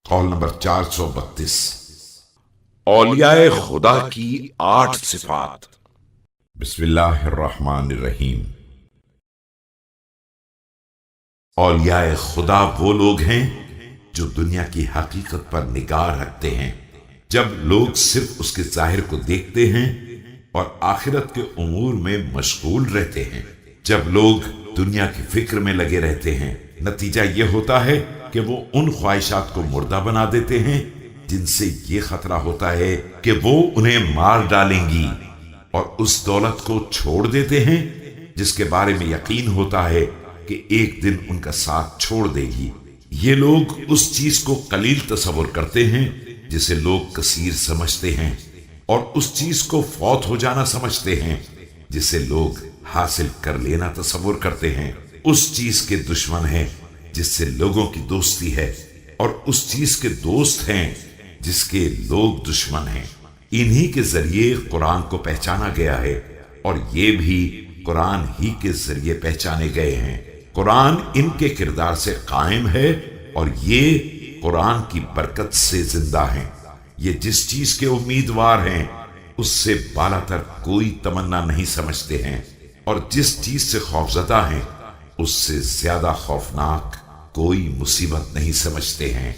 قول نمبر 432۔ اولیاء خدا کی 8 صفات۔ بسم اللہ الرحمن الرحیم۔ اولیاء خدا وہ لوگ ہیں جو دنیا کی حقیقت پر نگاہ رکھتے ہیں۔ جب لوگ صرف اس کے ظاہر کو دیکھتے ہیں اور آخرت کے امور میں مشغول رہتے ہیں، جب لوگ دنیا کی فکر میں لگے رہتے ہیں، نتیجہ یہ ہوتا ہے کہ وہ ان خواہشات کو مردہ بنا دیتے ہیں جن سے یہ خطرہ ہوتا ہے کہ وہ انہیں مار ڈالیں گی، اور اس دولت کو چھوڑ دیتے ہیں جس کے بارے میں یقین ہوتا ہے کہ ایک دن ان کا ساتھ چھوڑ دے گی۔ یہ لوگ اس چیز کو قلیل تصور کرتے ہیں جسے لوگ کثیر سمجھتے ہیں، اور اس چیز کو فوت ہو جانا سمجھتے ہیں جسے لوگ حاصل کر لینا تصور کرتے ہیں۔ اس چیز کے دشمن ہیں جس سے لوگوں کی دوستی ہے، اور اس چیز کے دوست ہیں جس کے لوگ دشمن ہیں۔ انہی کے ذریعے قرآن کو پہچانا گیا ہے، اور یہ بھی قرآن ہی کے ذریعے پہچانے گئے ہیں۔ قرآن ان کے کردار سے قائم ہے، اور یہ قرآن کی برکت سے زندہ ہیں۔ یہ جس چیز کے امیدوار ہیں اس سے بالا تر کوئی تمنا نہیں سمجھتے ہیں، اور جس چیز سے خوفزدہ ہیں اس سے زیادہ خوفناک کوئی مصیبت نہیں سمجھتے ہیں۔